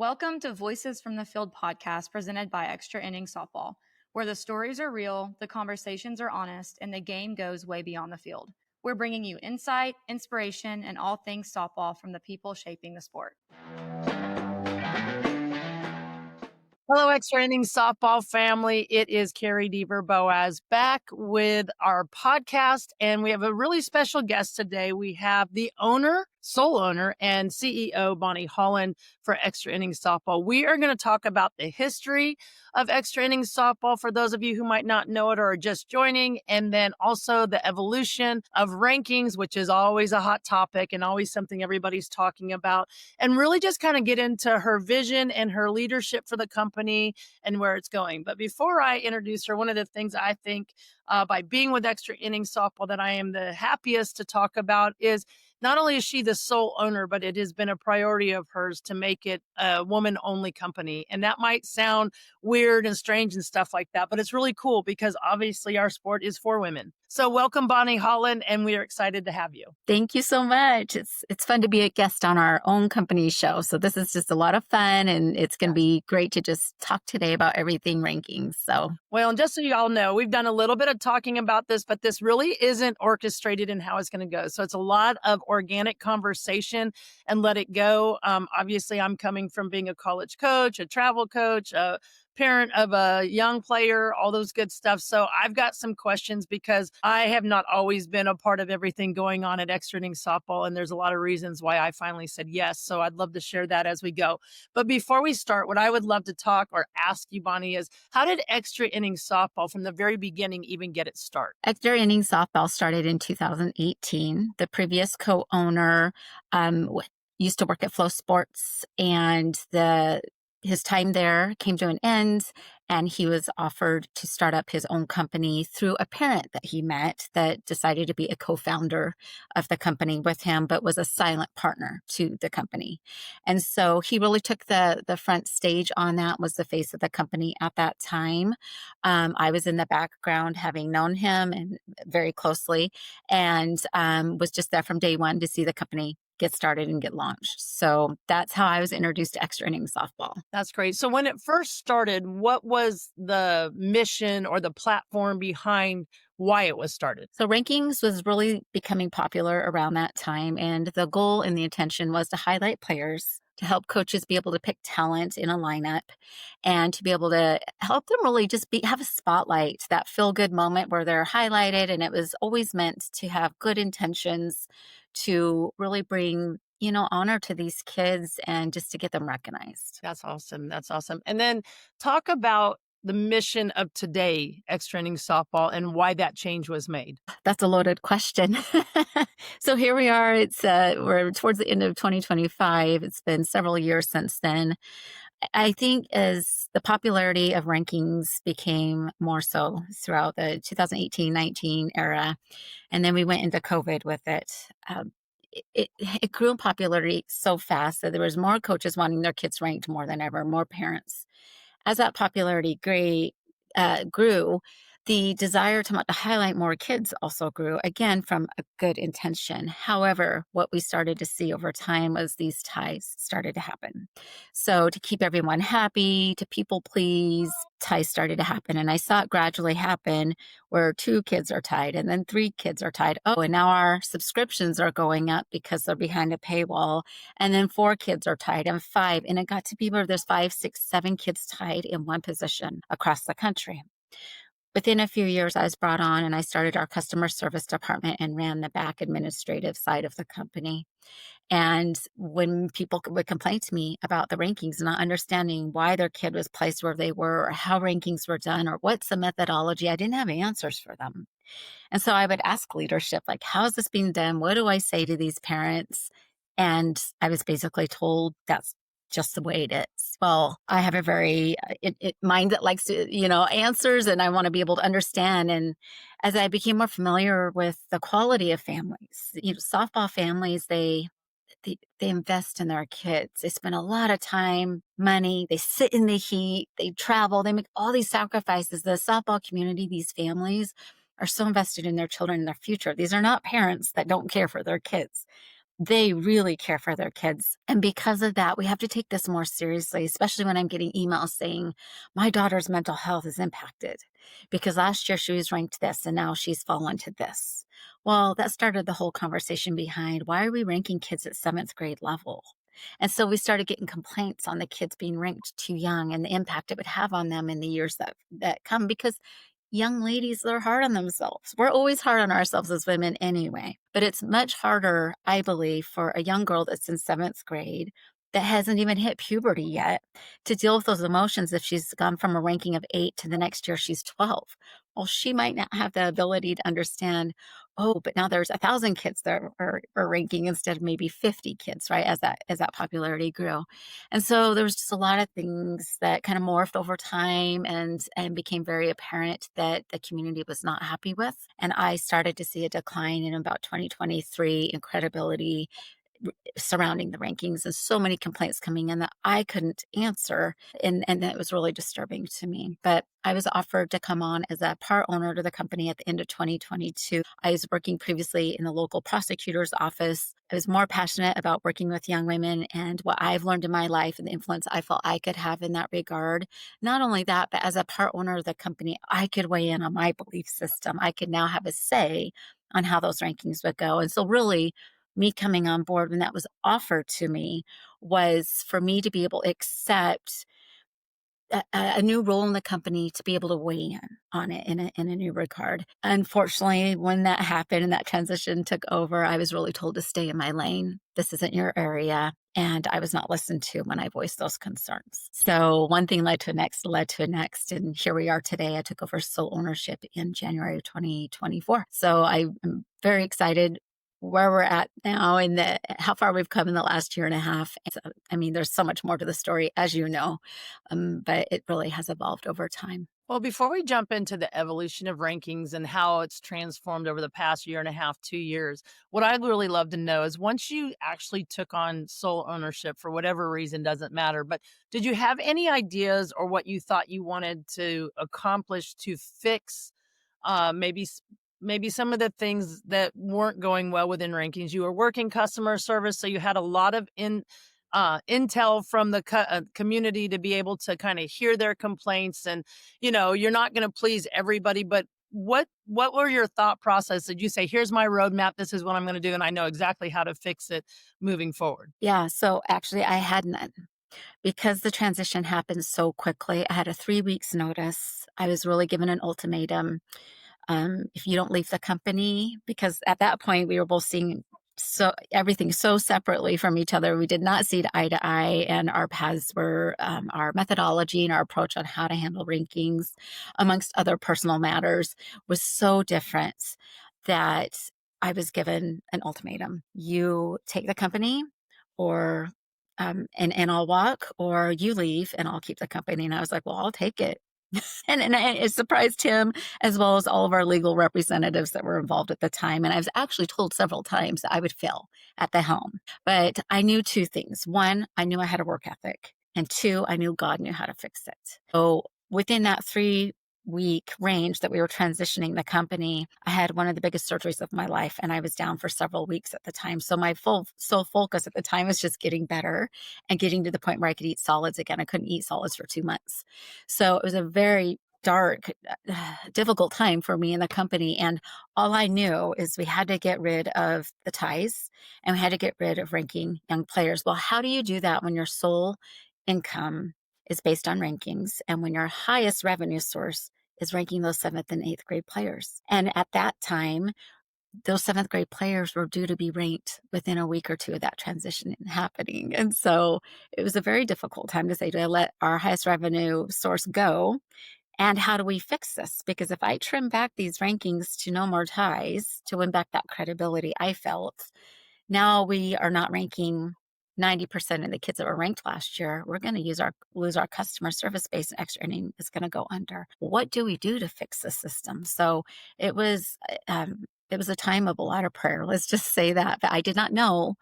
Welcome to Voices from the Field podcast presented by Extra Innings Softball, where the stories are real, the conversations are honest, and the game goes way beyond the field. We're bringing you insight, inspiration, and all things softball from the people shaping the sport. Hello, Extra Innings Softball family. It is Carrie Deaver Boaz back with our podcast, and we have a really special guest today. We have the sole owner, and CEO, Bonnie Holland for Extra Innings Softball. We are going to talk about the history of Extra Innings Softball for those of you who might not know it or are just joining, and then also the evolution of rankings, which is always a hot topic and always something everybody's talking about, and really just kind of get into her vision and her leadership for the company and where it's going. But before I introduce her, one of the things I think by being with Extra Innings Softball that I am the happiest to talk about is not only is she the sole owner, but it has been a priority of hers to make it a woman-only company. And that might sound weird and strange and stuff like that, but it's really cool because obviously our sport is for women. So welcome, Bonnie Holland, and we are excited to have you. Thank you so much. It's fun to be a guest on our own company show. So this is just a lot of fun, and it's going to be great to just talk today about everything rankings. Well, and just so you all know, we've done a little bit of talking about this, but this really isn't orchestrated in how it's going to go. So it's a lot of organic conversation and let it go. Obviously, I'm coming from being a college coach, a travel coach, a parent of a young player, all those good stuff. So I've got some questions because I have not always been a part of everything going on at Extra Innings Softball, and there's a lot of reasons why I finally said yes. So I'd love to share that as we go. But before we start, what I would love to talk or ask you, Bonnie, is how did Extra Innings Softball from the very beginning even get its start? Extra Innings Softball started in 2018. The previous co-owner used to work at Flow Sports, and his time there came to an end, and he was offered to start up his own company through a parent that he met that decided to be a co-founder of the company with him, but was a silent partner to the company. And so he really took the front stage on that, was the face of the company at that time. I was in the background having known him and very closely, and was just there from day one to see the company get started and get launched. So that's how I was introduced to Extra Innings Softball. That's great. So when it first started, what was the mission or the platform behind why it was started? So rankings was really becoming popular around that time. And the goal and the intention was to highlight players, to help coaches be able to pick talent in a lineup, and to be able to help them really just have a spotlight, that feel-good moment where they're highlighted. And it was always meant to have good intentions to really bring, honor to these kids and just to get them recognized. That's awesome. That's awesome. And then talk about the mission of today, Extra Innings Softball, and why that change was made. That's a loaded question. So here we are. We're towards the end of 2025. It's been several years since then. I think as the popularity of rankings became more so throughout the 2018-19 era, and then we went into COVID with it, it grew in popularity so fast that there was more coaches wanting their kids ranked more than ever, more parents. As that popularity grew, the desire to highlight more kids also grew, again, from a good intention. However, what we started to see over time was these ties started to happen. So to keep everyone happy, to people please, ties started to happen. And I saw it gradually happen where 2 kids are tied and then 3 kids are tied. Oh, and now our subscriptions are going up because they're behind a paywall. And then 4 kids are tied and 5. And it got to be where there's 5, 6, 7 kids tied in one position across the country. Within a few years, I was brought on and I started our customer service department and ran the back administrative side of the company. And when people would complain to me about the rankings, not understanding why their kid was placed where they were or how rankings were done or what's the methodology, I didn't have answers for them. And so I would ask leadership, like, how is this being done? What do I say to these parents? And I was basically told that's just the way it is. Well, I have a very mind that likes to, answers, and I want to be able to understand. And as I became more familiar with the quality of families, softball families, they invest in their kids. They spend a lot of time, money, they sit in the heat, they travel, they make all these sacrifices. The softball community, these families are so invested in their children and their future. These are not parents that don't care for their kids. they really care for their kids. And because of that, we have to take this more seriously, especially when I'm getting emails saying, my daughter's mental health is impacted because last year she was ranked this and now she's fallen to this. Well, that started the whole conversation behind why are we ranking kids at seventh grade level? And so we started getting complaints on the kids being ranked too young and the impact it would have on them in the years that come because young ladies are hard on themselves. We're always hard on ourselves as women anyway, but it's much harder, I believe, for a young girl that's in seventh grade that hasn't even hit puberty yet to deal with those emotions if she's gone from a ranking of 8 to the next year she's 12. Well, she might not have the ability to understand, oh, but now there's 1,000 kids that are ranking instead of maybe 50 kids, right? As that popularity grew. And so there was just a lot of things that kind of morphed over time and became very apparent that the community was not happy with. And I started to see a decline in about 2023 in credibility surrounding the rankings and so many complaints coming in that I couldn't answer. And that was really disturbing to me. But I was offered to come on as a part owner to the company at the end of 2022. I was working previously in the local prosecutor's office. I was more passionate about working with young women and what I've learned in my life and the influence I felt I could have in that regard. Not only that, but as a part owner of the company, I could weigh in on my belief system. I could now have a say on how those rankings would go. And so really me coming on board when that was offered to me was for me to be able to accept a new role in the company to be able to weigh in on it in a new regard. Unfortunately, when that happened and that transition took over, I was really told to stay in my lane. This isn't your area. And I was not listened to when I voiced those concerns. So one thing led to a next, led to a next. And here we are today. I took over sole ownership in January of 2024. So I'm very excited where we're at now and how far we've come in the last year and a half. And so, I mean, there's so much more to the story, as you know, but it really has evolved over time. Well, before we jump into the evolution of rankings and how it's transformed over the past year and a half, 2 years, what I'd really love to know is once you actually took on sole ownership for whatever reason, doesn't matter, but did you have any ideas or what you thought you wanted to accomplish to fix maybe some of the things that weren't going well within rankings? You were working customer service, so you had a lot of intel from the community to be able to kind of hear their complaints. And you're not going to please everybody, but what were your thought process? Did you say, here's my roadmap, this is what I'm going to do, and I know exactly how to fix it moving forward? Yeah. So actually, I had none because the transition happened so quickly. I had a 3 weeks notice. I was really given an ultimatum. If you don't leave the company, because at that point we were both seeing so everything so separately from each other. We did not see eye to eye, and our paths were our methodology and our approach on how to handle rankings, amongst other personal matters, was so different that I was given an ultimatum: you take the company, or and I'll walk, or you leave and I'll keep the company. And I was like, well, I'll take it. And it surprised him as well as all of our legal representatives that were involved at the time. And I was actually told several times that I would fail at the helm. But I knew two things. One, I knew I had a work ethic. And two, I knew God knew how to fix it. So within that 3 week range that we were transitioning the company, I had one of the biggest surgeries of my life, and I was down for several weeks at the time. So my sole focus at the time was just getting better and getting to the point where I could eat solids again. I couldn't eat solids for 2 months. So it was a very dark, difficult time for me in the company. And all I knew is we had to get rid of the ties and we had to get rid of ranking young players. Well, how do you do that when your sole income is based on rankings and when your highest revenue source is ranking those seventh and eighth grade players? And at that time, those seventh grade players were due to be ranked within a week or two of that transition happening. And so it was a very difficult time to say, do I let our highest revenue source go? And how do we fix this? Because if I trim back these rankings to no more ties to win back that credibility I felt, now we are not ranking 90% of the kids that were ranked last year. We're going to lose our customer service base, and extra inning is going to go under. What do we do to fix the system? So it was a time of a lot of prayer. Let's just say that. But I did not know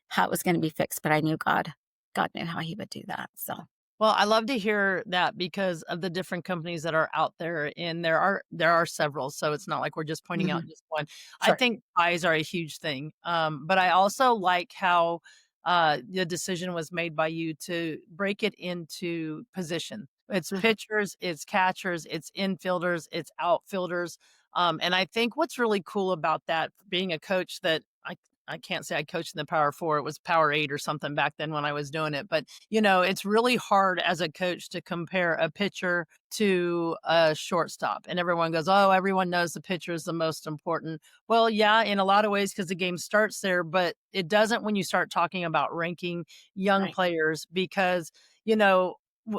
how it was going to be fixed, but I knew God. God knew how He would do that. So Well, I love to hear that because of the different companies that are out there, and there are several, so it's not like we're just pointing out Mhm. just one. I Sure. think ties are a huge thing, but I also like how, the decision was made by you to break it into position. It's Mhm. pitchers, it's catchers, it's infielders, it's outfielders, and I think what's really cool about that, being a coach that I can't say I coached in the Power 4, it was Power 8 or something back then when I was doing it, but it's really hard as a coach to compare a pitcher to a shortstop. And everyone goes, oh, everyone knows the pitcher is the most important. Well, yeah, in a lot of ways, because the game starts there, but it doesn't when you start talking about ranking young Right. players because, you know,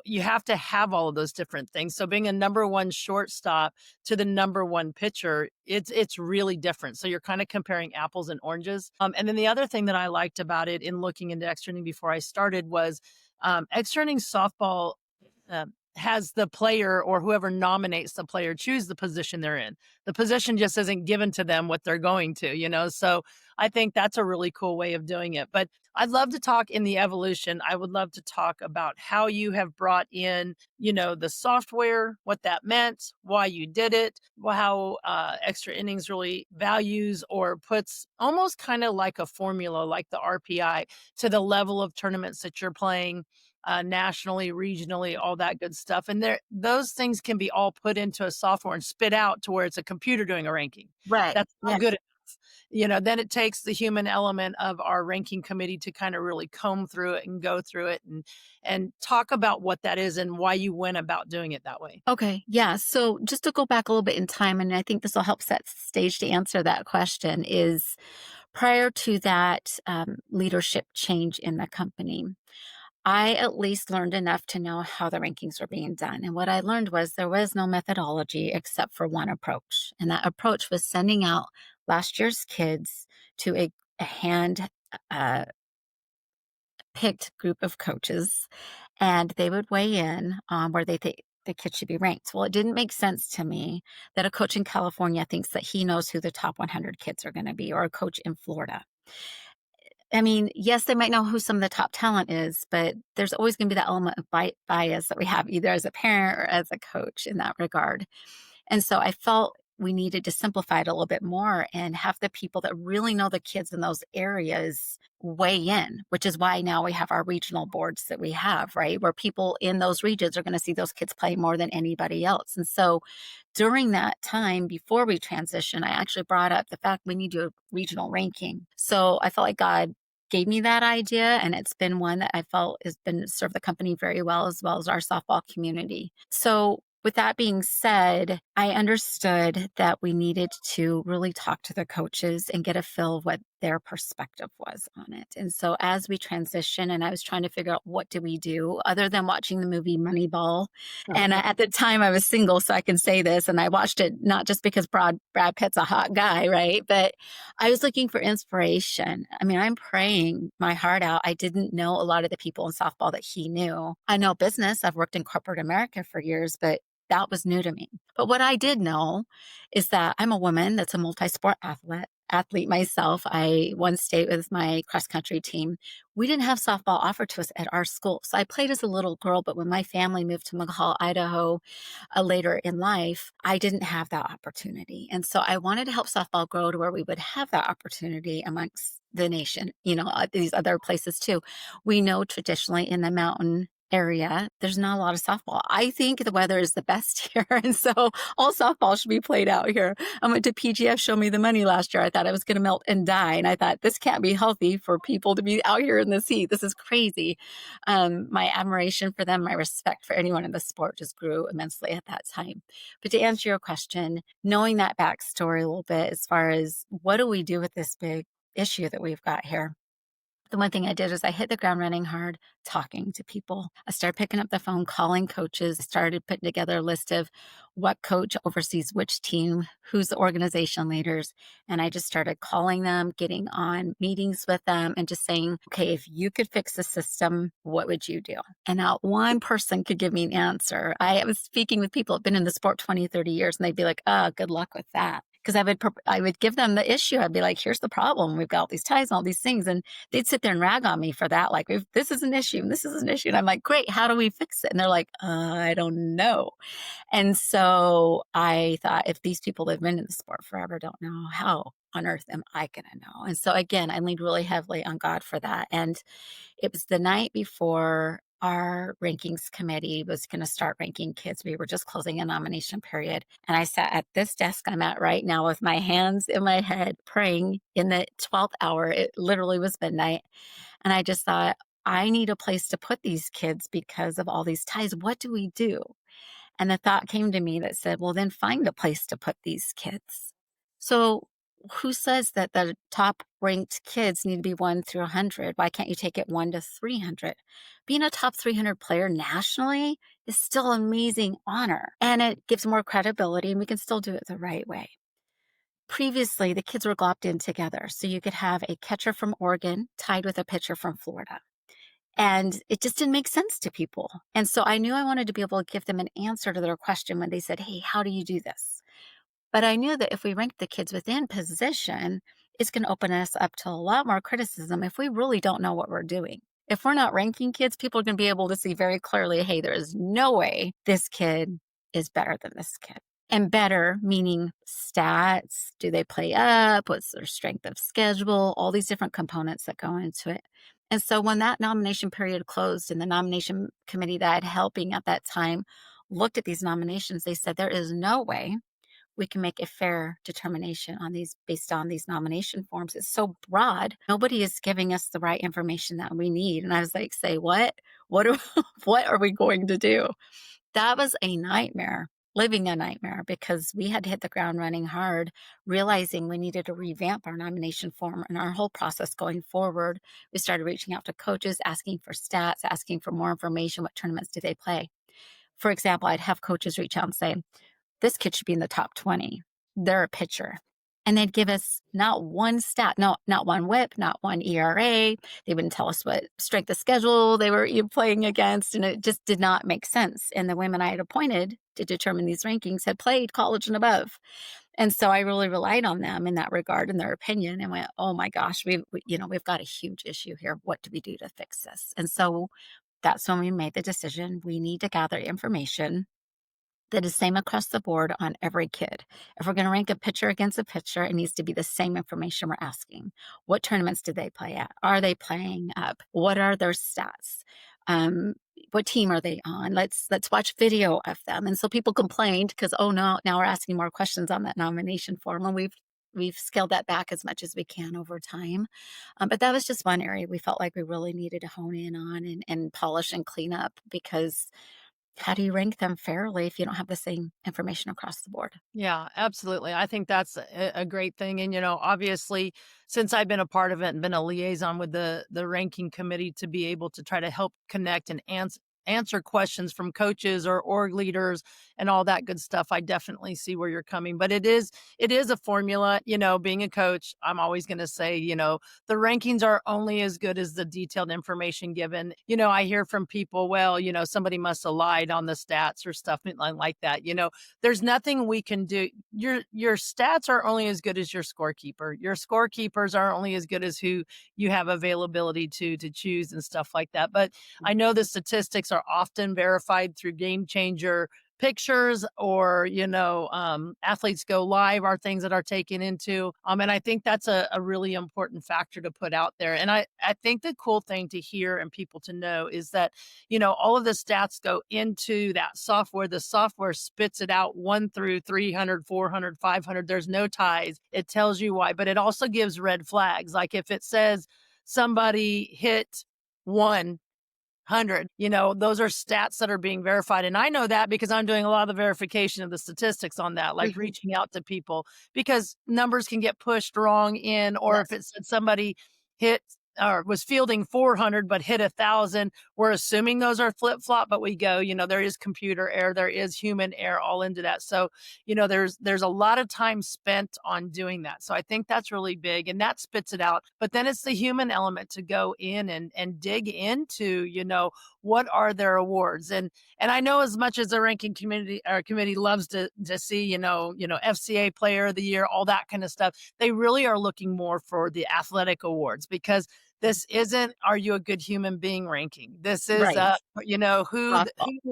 you have to have all of those different things. So being a number one shortstop to the number one pitcher, it's really different. So you're kind of comparing apples and oranges. And then the other thing that I liked about it in looking into extra inning before I started was extra inning softball has the player or whoever nominates the player choose the position they're in. The position just isn't given to them what they're going to. So I think that's a really cool way of doing it. But I'd love to talk in the evolution. I would love to talk about how you have brought in the software, what that meant, why you did it, how extra innings really values or puts almost kind of like a formula, like the RPI, to the level of tournaments that you're playing nationally, regionally, all that good stuff. And those things can be all put into a software and spit out to where it's a computer doing a ranking. Right. That's Yeah. not good enough. Then it takes the human element of our ranking committee to kind of really comb through it and go through it and talk about what that is and why you went about doing it that way. Okay. Yeah. So just to go back a little bit in time, and I think this will help set stage to answer that question, is prior to that leadership change in the company, I at least learned enough to know how the rankings were being done. And what I learned was there was no methodology except for one approach. And that approach was sending out last year's kids to a hand uh, picked group of coaches, and they would weigh in on where they think the kids should be ranked. Well, it didn't make sense to me that a coach in California thinks that he knows who the top 100 kids are going to be, or a coach in Florida. I mean, yes, they might know who some of the top talent is, but there's always going to be that element of bias that we have either as a parent or as a coach in that regard. And so I felt we needed to simplify it a little bit more and have the people that really know the kids in those areas weigh in, which is why now we have our regional boards that we have, right? Where people in those regions are going to see those kids play more than anybody else. And so during that time before we transition, I actually brought up the fact we need to do a regional ranking. So I felt like God gave me that idea, and it's been one that I felt has been served the company very well as our softball community. So with that being said, I understood that we needed to really talk to the coaches and get a feel of what their perspective was on it. And so as we transition, and I was trying to figure out what do we do other than watching the movie Moneyball. And at the time I was single, so I can say this. And I watched it not just because Brad Pitt's a hot guy, right? But I was looking for inspiration. I mean, I'm praying my heart out. I didn't know a lot of the people in softball that he knew. I know business. I've worked in corporate America for years, but that was new to me. But what I did know is that I'm a woman that's a multi-sport athlete myself. I once stayed with my cross country team. We didn't have softball offered to us at our school. So I played as a little girl, but when my family moved to McCall, Idaho, later in life, I didn't have that opportunity. And so I wanted to help softball grow to where we would have that opportunity amongst the nation, these other places too. We know traditionally in the mountain area, there's not a lot of softball. I think the weather is the best here. And so all softball should be played out here. I went to PGF Show Me the Money last year. I thought I was going to melt and die. And I thought, this can't be healthy for people to be out here in this heat. This is crazy. My admiration for them, my respect for anyone in the sport just grew immensely at that time. But to answer your question, knowing that backstory a little bit as far as what do we do with this big issue that we've got here? The one thing I did is I hit the ground running hard, talking to people. I started picking up the phone, calling coaches, started putting together a list of what coach oversees which team, who's the organization leaders. And I just started calling them, getting on meetings with them, and just saying, okay, if you could fix the system, what would you do? And not one person could give me an answer. I was speaking with people who've been in the sport 20, 30 years, and they'd be like, oh, good luck with that. because I would give them the issue. I'd be like, here's the problem. We've got all these ties and all these things. And they'd sit there and rag on me for that. Like, this is an issue and this is an issue. And I'm like, great. How do we fix it? And they're like, I don't know. And so I thought, if these people that have been in the sport forever don't know, how on earth am I going to know? And so again, I leaned really heavily on God for that. And it was the night before our rankings committee was going to start ranking kids. We were just closing a nomination period. And I sat at this desk I'm at right now with my hands in my head, praying in the 12th hour. It literally was midnight. And I just thought, I need a place to put these kids because of all these ties. What do we do? And the thought came to me that said, well, then find a place to put these kids. So who says that the top ranked kids need to be 1 through 100? Why can't you take it 1 to 300? Being a top 300 player nationally is still an amazing honor, and it gives more credibility, and we can still do it the right way. Previously, the kids were glopped in together. So you could have a catcher from Oregon tied with a pitcher from Florida. And it just didn't make sense to people. And so I knew I wanted to be able to give them an answer to their question when they said, hey, how do you do this? But I knew that if we ranked the kids within position, it's going to open us up to a lot more criticism if we really don't know what we're doing. If we're not ranking kids, people are going to be able to see very clearly, hey, there is no way this kid is better than this kid. And better meaning stats. Do they play up? What's their strength of schedule? All these different components that go into it. And so when that nomination period closed and the nomination committee that I had helping at that time looked at these nominations, they said, there is no way we can make a fair determination on these based on these nomination forms. It's so broad. Nobody is giving us the right information that we need. And I was like, say what? What are we going to do? That was a nightmare, living a nightmare, because we had to hit the ground running hard, realizing we needed to revamp our nomination form and our whole process going forward. We started reaching out to coaches, asking for stats, asking for more information. What tournaments did they play? For example, I'd have coaches reach out and say, this kid should be in the top 20. They're a pitcher. And they'd give us not one stat, not one whip, not one ERA. They wouldn't tell us what strength of schedule they were playing against. And it just did not make sense. And the women I had appointed to determine these rankings had played college and above. And so I really relied on them in that regard and their opinion, and went, oh my gosh, we've got a huge issue here. What do we do to fix this? And so that's when we made the decision. We need to gather information that is same across the board on every kid. If we're going to rank a pitcher against a pitcher, it needs to be the same information we're asking. What tournaments did they play at? Are they playing up? What are their stats? What team are they on? Let's watch video of them. And so people complained because, oh no, now we're asking more questions on that nomination form. And we've scaled that back as much as we can over time. But that was just one area we felt like we really needed to hone in on and polish and clean up, because how do you rank them fairly if you don't have the same information across the board? Yeah, absolutely. I think that's a great thing. And, obviously, since I've been a part of it and been a liaison with the ranking committee to be able to try to help connect and answer questions from coaches or org leaders and all that good stuff, I definitely see where you're coming. But it is a formula. Being a coach, I'm always going to say, the rankings are only as good as the detailed information given. I hear from people, well, somebody must have lied on the stats or stuff like that. There's nothing we can do. Your stats are only as good as your scorekeeper. Your scorekeepers are only as good as who you have availability to choose and stuff like that. But I know the statistics are often verified through Game Changer pictures, or Athletes Go Live are things that are taken into and I think that's a really important factor to put out there. And I think the cool thing to hear and people to know is that all of the stats go into that software. The software spits it out 1 through 300, 400, 500. There's no ties. It tells you why, but it also gives red flags. Like if it says somebody hit 100, those are stats that are being verified. And I know that because I'm doing a lot of the verification of the statistics on that, like reaching out to people, because numbers can get pushed wrong or if it said somebody hit or was fielding 400 but hit 1,000, we're assuming those are flip-flop, but we go, there is computer error, there is human error all into that. So, there's a lot of time spent on doing that. So I think that's really big, and that spits it out. But then it's the human element to go in and dig into, what are their awards? And I know as much as the ranking committee loves to see, FCA player of the year, all that kind of stuff, they really are looking more for the athletic awards, because this isn't, are you a good human being ranking? This is, Right. who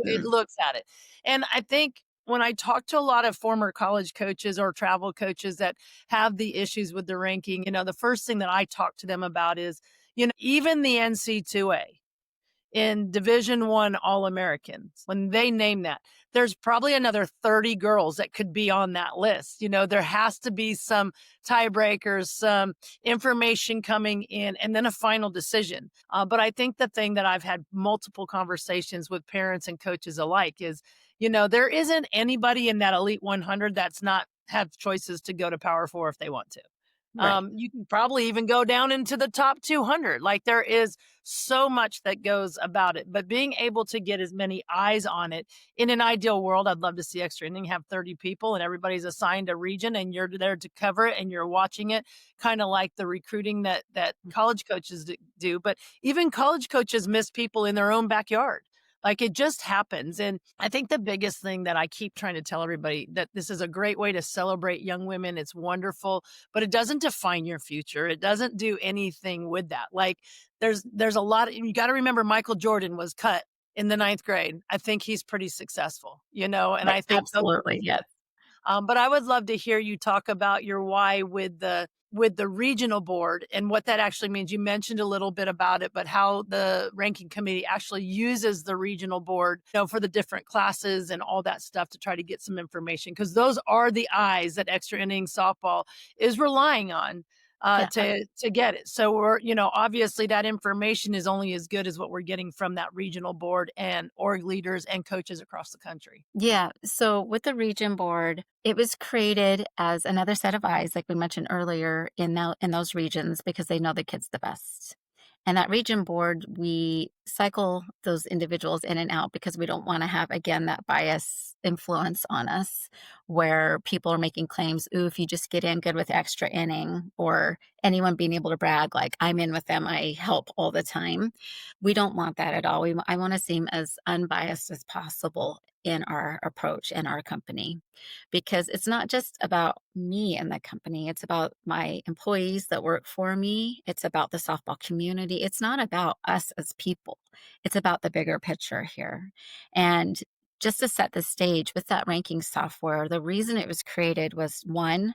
it looks at it. And I think when I talk to a lot of former college coaches or travel coaches that have the issues with the ranking, the first thing that I talk to them about is, even the NC2A in Division One All-Americans, when they name that, there's probably another 30 girls that could be on that list. There has to be some tiebreakers, some information coming in, and then a final decision. But I think the thing that I've had multiple conversations with parents and coaches alike is, there isn't anybody in that Elite 100 that's not have choices to go to Power Four if they want to. Right. You can probably even go down into the top 200. Like, there is so much that goes about it, but being able to get as many eyes on it, in an ideal world, I'd love to see Extra Inning have 30 people and everybody's assigned a region and you're there to cover it and you're watching it, kind of like the recruiting that college coaches do. But even college coaches miss people in their own backyard. Like, it just happens. And I think the biggest thing that I keep trying to tell everybody, that this is a great way to celebrate young women. It's wonderful, but it doesn't define your future. It doesn't do anything with that. Like, there's a lot of, you got to remember, Michael Jordan was cut in the 9th grade. I think he's pretty successful, and Right. I think Absolutely. Yes. but I would love to hear you talk about your why with the regional board and what that actually means. You mentioned a little bit about it, but how the ranking committee actually uses the regional board, for the different classes and all that stuff to try to get some information, because those are the eyes that Extra Innings Softball is relying on Yeah. to get it. So we're, obviously that information is only as good as what we're getting from that regional board and org leaders and coaches across the country. Yeah. So with the region board, it was created as another set of eyes, like we mentioned earlier, in those regions, because they know the kids the best. And that region board, we cycle those individuals in and out because we don't want to have, again, that bias influence on us where people are making claims, ooh, if you just get in good with Extra Inning, or anyone being able to brag, like, I'm in with them, I help all the time. We don't want that at all. I want to seem as unbiased as possible in our approach in our company, because it's not just about me and the company. It's about my employees that work for me. It's about the softball community. It's not about us as people. It's about the bigger picture here. And just to set the stage with that ranking software, the reason it was created was, one,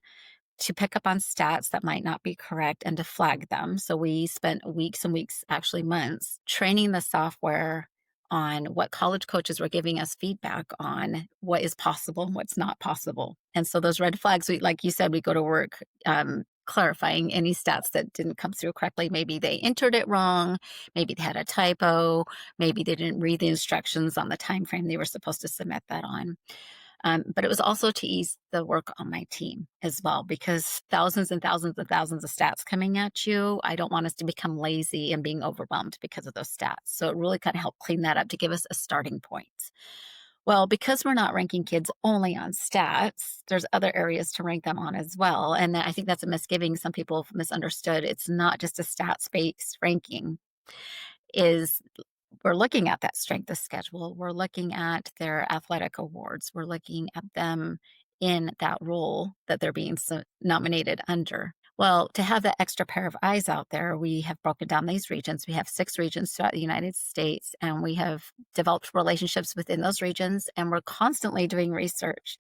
to pick up on stats that might not be correct and to flag them. So we spent weeks and weeks, actually months, training the software on what college coaches were giving us feedback on what is possible and what's not possible. And so those red flags, like you said, we go to work clarifying any stats that didn't come through correctly. Maybe they entered it wrong. Maybe they had a typo. Maybe they didn't read the instructions on the time frame they were supposed to submit that on. But it was also to ease the work on my team as well, because thousands and thousands and thousands of stats coming at you, I don't want us to become lazy and being overwhelmed because of those stats. So it really kind of helped clean that up to give us a starting point. Well, because we're not ranking kids only on stats, there's other areas to rank them on as well. And I think that's a misgiving. Some people have misunderstood. It's not just a stats-based ranking. We're looking at that strength of schedule. We're looking at their athletic awards. We're looking at them in that role that they're being nominated under. Well, to have that extra pair of eyes out there, we have broken down these regions. We have 6 regions throughout the United States, and we have developed relationships within those regions, and we're constantly doing research.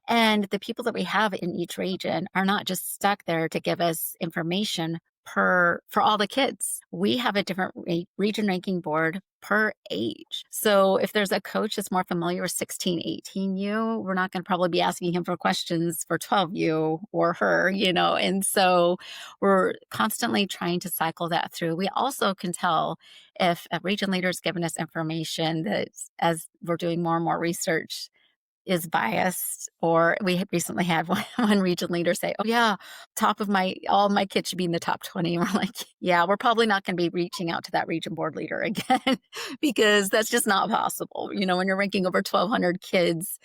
And the people that we have in each region are not just stuck there to give us information for all the kids. We have a different region ranking board per age. So if there's a coach that's more familiar with 16, 18U, we're not going to probably be asking him for questions for 12U or her, and so we're constantly trying to cycle that through. We also can tell if a region leader is giving us information that, as we're doing more and more research, is biased. Or we recently had one region leader say, oh yeah, all my kids should be in the top 20. And we're like, yeah, we're probably not going to be reaching out to that region board leader again because that's just not possible. When you're ranking over 1,200 kids,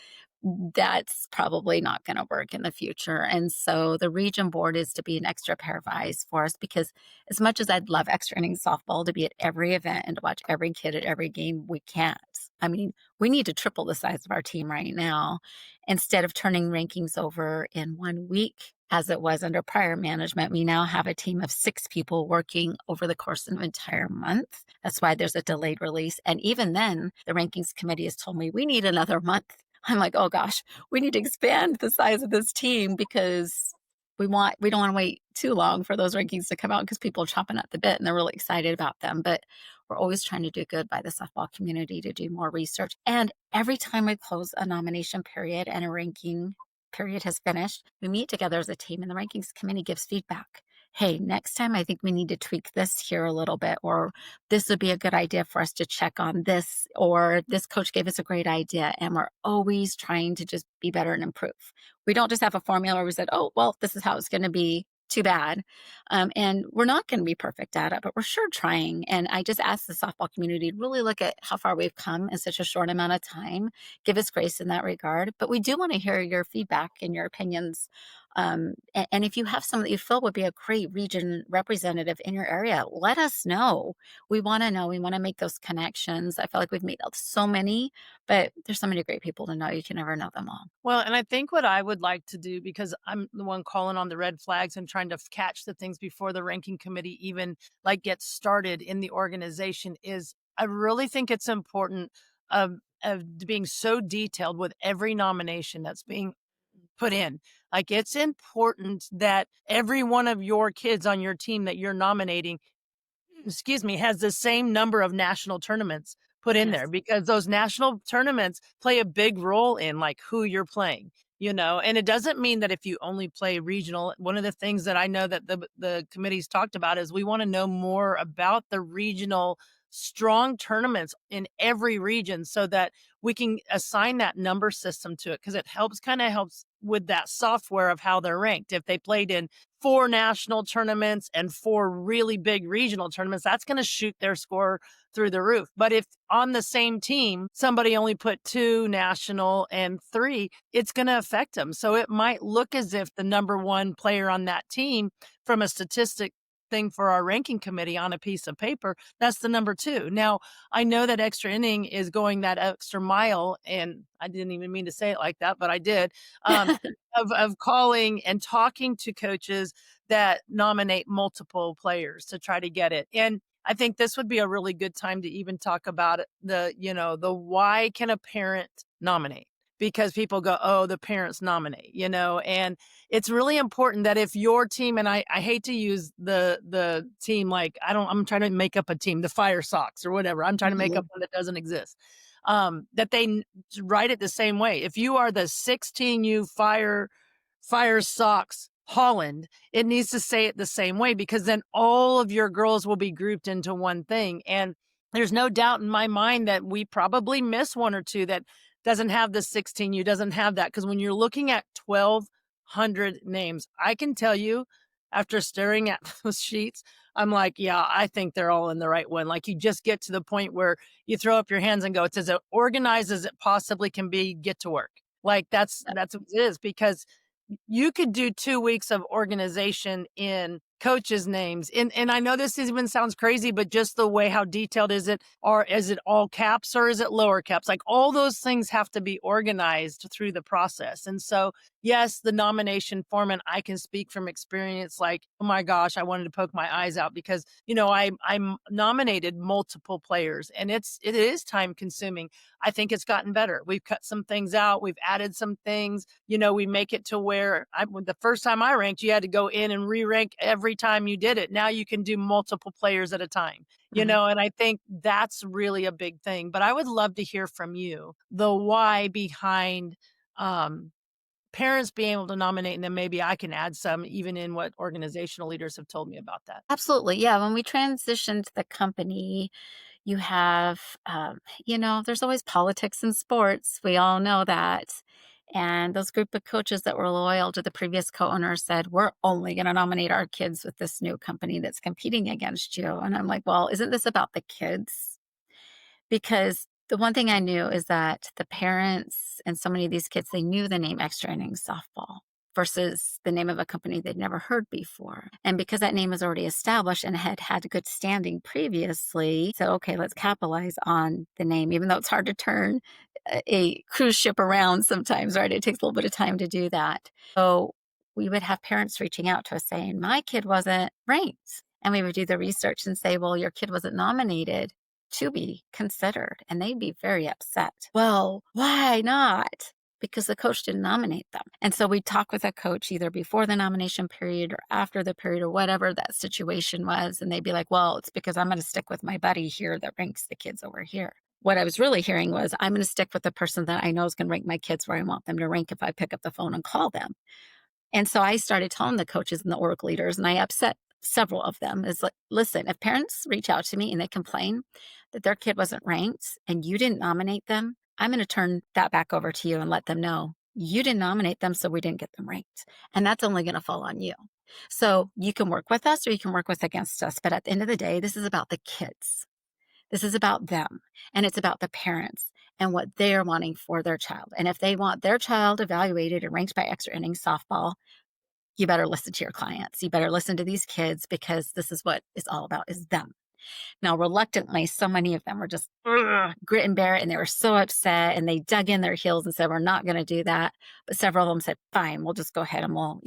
that's probably not going to work in the future. And so the region board is to be an extra pair of eyes for us, because as much as I'd love extra innings softball to be at every event and to watch every kid at every game, we can't. I mean, we need to triple the size of our team right now. Instead of turning rankings over in 1 week, as it was under prior management, we now have a team of 6 people working over the course of an entire month. That's why there's a delayed release. And even then, the rankings committee has told me we need another month. I'm like, oh gosh, we need to expand the size of this team, because we don't want to wait too long for those rankings to come out, because people are chomping at the bit and they're really excited about them. But we're always trying to do good by the softball community, to do more research. And every time we close a nomination period and a ranking period has finished, we meet together as a team, and the rankings committee gives feedback. Hey, next time I think we need to tweak this here a little bit, or this would be a good idea for us to check on this, or this coach gave us a great idea. And we're always trying to just be better and improve. We don't just have a formula where we said, oh, well, this is how it's going to be. Too bad. And we're not going to be perfect at it, but we're sure trying. And I just ask the softball community to really look at how far we've come in such a short amount of time. Give us grace in that regard. But we do want to hear your feedback and your opinions. And if you have someone that you feel would be a great region representative in your area, let us know. We want to know. We want to make those connections. I feel like we've made so many, but there's so many great people to know. You can never know them all. Well, and I think what I would like to do, because I'm the one calling on the red flags and trying to catch the things before the ranking committee even like gets started in the organization, is I really think it's important of being so detailed with every nomination that's being put in. Like, it's important that every one of your kids on your team that you're nominating, has the same number of national tournaments put in there, Yes. because those national tournaments play a big role in like who you're playing, and it doesn't mean that if you only play regional. One of the things that I know that the committee's talked about is we want to know more about the regional strong tournaments in every region, so that we can assign that number system to it, because it helps with that software of how they're ranked. If they played in 4 national tournaments and 4 really big regional tournaments, that's going to shoot their score through the roof. But if on the same team, somebody only put 2 national and 3, it's going to affect them. So it might look as if the number 1 player on that team, from a statistic thing for our ranking committee on a piece of paper, that's the number 2. Now, I know that extra inning is going that extra mile, and I didn't even mean to say it like that, but I did, of calling and talking to coaches that nominate multiple players to try to get it. And I think this would be a really good time to even talk about the why can a parent nominate? Because people go, oh, the parents nominate, and it's really important that if your team, and I hate to use the team, like, I'm trying to make up a team, the Fire Sox or whatever. I'm trying to make up one that doesn't exist. That they write it the same way. If you are the 16U Fire Sox Holland, it needs to say it the same way, because then all of your girls will be grouped into one thing. And there's no doubt in my mind that we probably miss one or two that doesn't have the 16U, doesn't have that. Because when you're looking at 1,200 names, I can tell you, after staring at those sheets, I'm like, yeah, I think they're all in the right one. Like, you just get to the point where you throw up your hands and go, it's as organized as it possibly can be, get to work. Like, that's what it is, because you could do 2 weeks of organization in coaches' names. And I know this even sounds crazy, but just the way, how detailed is it? Or is it all caps or is it lower caps? Like, all those things have to be organized through the process. And so, yes, the nomination form, and I can speak from experience, like, oh my gosh, I wanted to poke my eyes out, because, I nominated multiple players, and it is time consuming. I think it's gotten better. We've cut some things out. We've added some things. We make it to where the first time I ranked, you had to go in and re-rank every time you did it. Now you can do multiple players at a time, Mhm. and I think that's really a big thing. But I would love to hear from you, the why behind parents being able to nominate, and then maybe I can add some even in what organizational leaders have told me about that. Absolutely. Yeah. When we transitioned the company, you have, there's always politics in sports. We all know that. And those group of coaches that were loyal to the previous co-owner said, we're only going to nominate our kids with this new company that's competing against you. And I'm like, well, isn't this about the kids? Because The one thing I knew is that the parents and so many of these kids, they knew the name Extra Innings Softball versus the name of a company they'd never heard before. And because that name was already established and had had good standing previously, so okay, let's capitalize on the name, even though it's hard to turn a cruise ship around sometimes, right? It takes a little bit of time to do that. So we would have parents reaching out to us saying, my kid wasn't ranked. And we would do the research and say, well, your kid wasn't nominated to be considered. And they'd be very upset. Well, why not? Because the coach didn't nominate them. And so we'd talk with a coach either before the nomination period or after the period or whatever that situation was. And they'd be like, well, it's because I'm going to stick with my buddy here that ranks the kids over here. What I was really hearing was, I'm going to stick with the person that I know is going to rank my kids where I want them to rank if I pick up the phone and call them. And so I started telling the coaches and the org leaders, and I upset several of them, is like, listen, if parents reach out to me and they complain that their kid wasn't ranked and you didn't nominate them, I'm going to turn that back over to you and let them know you didn't nominate them, so we didn't get them ranked. And that's only going to fall on you. So you can work with us or you can work with against us. But at the end of the day, this is about the kids. This is about them. And it's about the parents and what they're wanting for their child. And if they want their child evaluated and ranked by Extra Innings Softball, you better listen to your clients. You better listen to these kids, because this is what it's all about, is them. Now, reluctantly, so many of them were just grit and bear it, and they were so upset, and they dug in their heels and said, we're not going to do that. But several of them said, fine, we'll just go ahead and we'll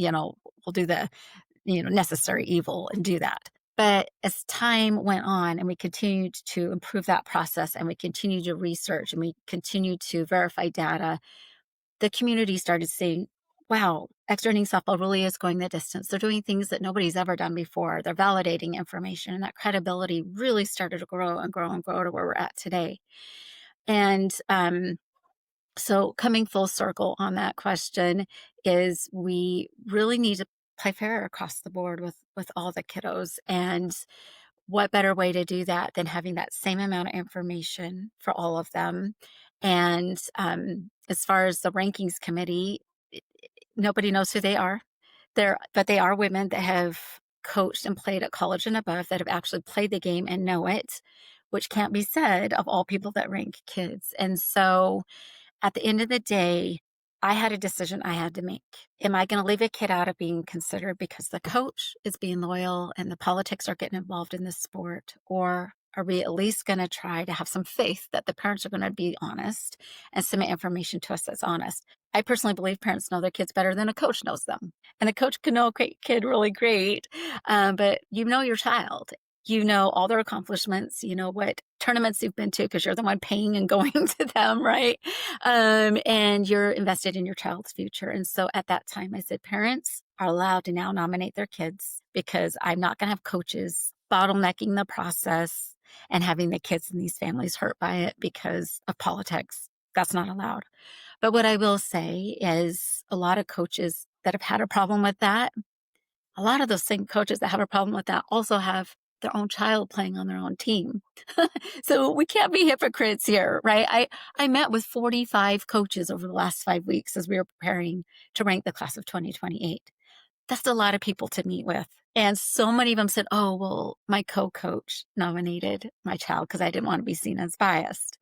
do the, necessary evil and do that. But as time went on and we continued to improve that process and we continued to research and we continued to verify data, the community started saying, wow, Extra Innings Softball really is going the distance. They're doing things that nobody's ever done before. They're validating information, and that credibility really started to grow and grow and grow to where we're at today. And so coming full circle on that question is, we really need to play fair across the board with all the kiddos. And what better way to do that than having that same amount of information for all of them? And as far as the rankings committee, nobody knows who they are. But they are women that have coached and played at college and above, that have actually played the game and know it, which can't be said of all people that rank kids. And so at the end of the day, I had a decision I had to make. Am I going to leave a kid out of being considered because the coach is being loyal and the politics are getting involved in the sport? Or are we at least going to try to have some faith that the parents are going to be honest and submit information to us that's honest? I personally believe parents know their kids better than a coach knows them. And a coach can know a great kid really great, but you know your child. You know all their accomplishments. You know what tournaments you've been to, because you're the one paying and going to them, right? And you're invested in your child's future. And so at that time, I said, parents are allowed to now nominate their kids, because I'm not going to have coaches bottlenecking the process and having the kids in these families hurt by it because of politics. That's not allowed. But what I will say is, a lot of coaches that have had a problem with that, a lot of those same coaches that have a problem with that also have their own child playing on their own team. So we can't be hypocrites here, right? I met with 45 coaches over the last 5 weeks as we were preparing to rank the class of 2028. That's a lot of people to meet with. And so many of them said, oh, well, my co-coach nominated my child because I didn't want to be seen as biased.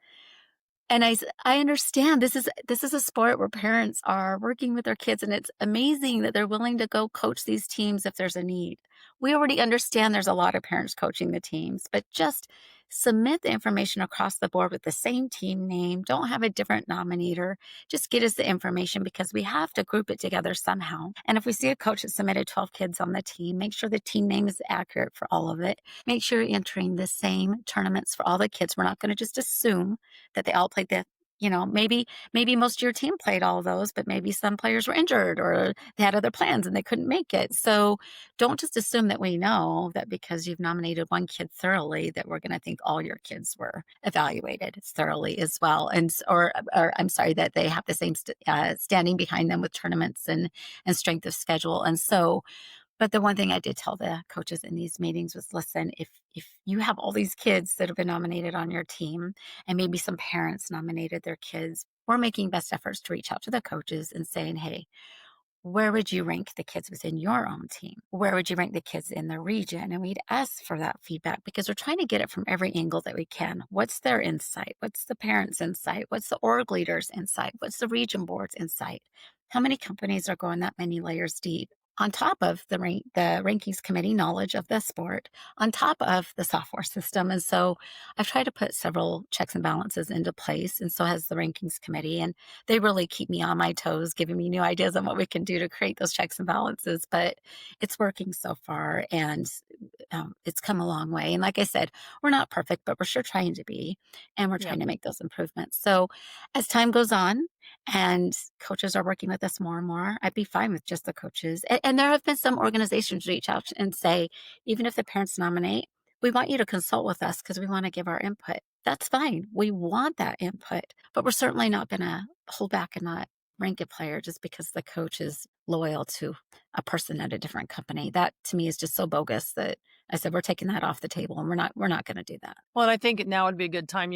And I understand this is a sport where parents are working with their kids, and it's amazing that they're willing to go coach these teams if there's a need. We already understand there's a lot of parents coaching the teams, but just submit the information across the board with the same team name. Don't have a different nominator. Just get us the information, because we have to group it together somehow. And if we see a coach that submitted 12 kids on the team, make sure the team name is accurate for all of it. Make sure you're entering the same tournaments for all the kids. We're not going to just assume that they all played the, maybe most of your team played all of those, but maybe some players were injured or they had other plans and they couldn't make it. So don't just assume that we know that because you've nominated one kid thoroughly that we're going to think all your kids were evaluated thoroughly as well. And, or I'm sorry, that they have the same standing behind them with tournaments and strength of schedule. And so, but the one thing I did tell the coaches in these meetings was, listen, if you have all these kids that have been nominated on your team, and maybe some parents nominated their kids, we're making best efforts to reach out to the coaches and saying, hey, where would you rank the kids within your own team? Where would you rank the kids in the region? And we'd ask for that feedback because we're trying to get it from every angle that we can. What's their insight? What's the parents' insight? What's the org leaders' insight? What's the region board's insight? How many companies are going that many layers deep? On top of the rankings committee knowledge of the sport, on top of the software system. And so I've tried to put several checks and balances into place, and so has the rankings committee. And they really keep me on my toes, giving me new ideas on what we can do to create those checks and balances. But it's working so far, and it's come a long way. And like I said, we're not perfect, but we're sure trying to be, and we're Yeah. trying to make those improvements. So as time goes on, and coaches are working with us more and more, I'd be fine with just the coaches. And there have been some organizations reach out and say, even if the parents nominate, we want you to consult with us because we want to give our input. That's fine. We want that input, but we're certainly not going to hold back and not rank a player just because the coach is loyal to a person at a different company. That to me is just so bogus that I said we're taking that off the table, and we're not going to do that. Well, and I think now would be a good time,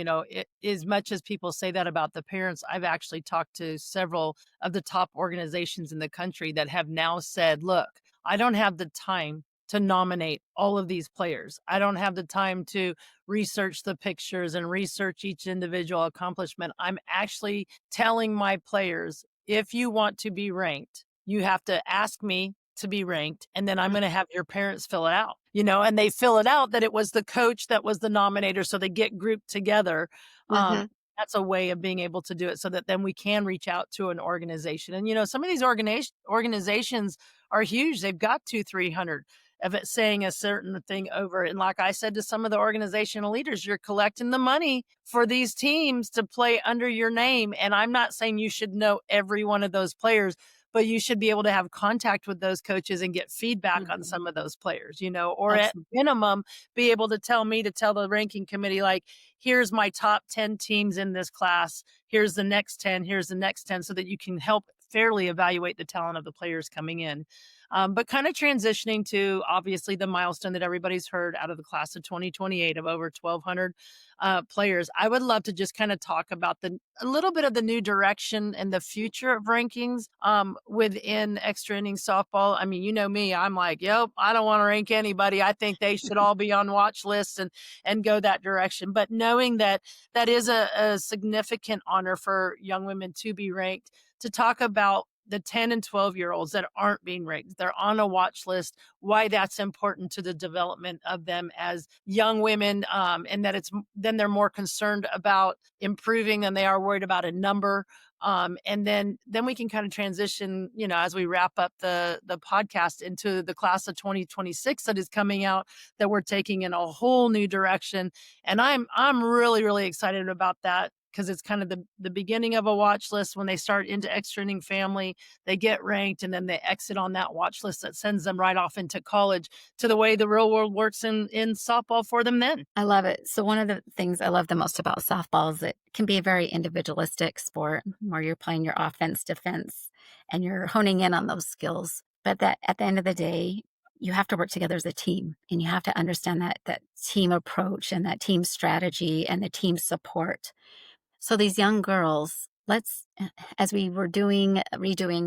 as much as people say that about the parents, I've actually talked to several of the top organizations in the country that have now said, look, I don't have the time to nominate all of these players. I don't have the time to research the pictures and research each individual accomplishment. I'm actually telling my players, if you want to be ranked, you have to ask me to be ranked, and then I'm going to have your parents fill it out, and they fill it out that it was the coach that was the nominator. So they get grouped together. That's a way of being able to do it so that then we can reach out to an organization. And, some of these organizations are huge. They've got 300 of it saying a certain thing over it. And like I said to some of the organizational leaders, you're collecting the money for these teams to play under your name. And I'm not saying you should know every one of those players, but you should be able to have contact with those coaches and get feedback on some of those players, or at minimum, be able to tell the ranking committee, like, here's my top 10 teams in this class. Here's the next 10. Here's the next 10, so that you can help fairly evaluate the talent of the players coming in. But kind of transitioning to obviously the milestone that everybody's heard out of the class of 2028 of over 1,200 players. I would love to just kind of talk about a little bit of the new direction and the future of rankings within extra innings softball. I mean, you know me, I'm like, yep, I don't want to rank anybody. I think they should all be on watch lists and go that direction. But knowing that is a significant honor for young women to be ranked, to talk about the 10 and 12-year-olds that aren't being ranked, they're on a watch list, why that's important to the development of them as young women, and that then they're more concerned about improving than they are worried about a number. And then we can kind of transition, as we wrap up the podcast, into the class of 2026 that is coming out, that we're taking in a whole new direction. And I'm really, really excited about that, because it's kind of the beginning of a watch list. When they start into extra inning family, they get ranked, and then they exit on that watch list that sends them right off into college, to the way the real world works in softball for them then. I love it. So one of the things I love the most about softball is it can be a very individualistic sport where you're playing your offense, defense, and you're honing in on those skills. But that at the end of the day, you have to work together as a team, and you have to understand that team approach and that team strategy and the team support. So these young girls, as we were redoing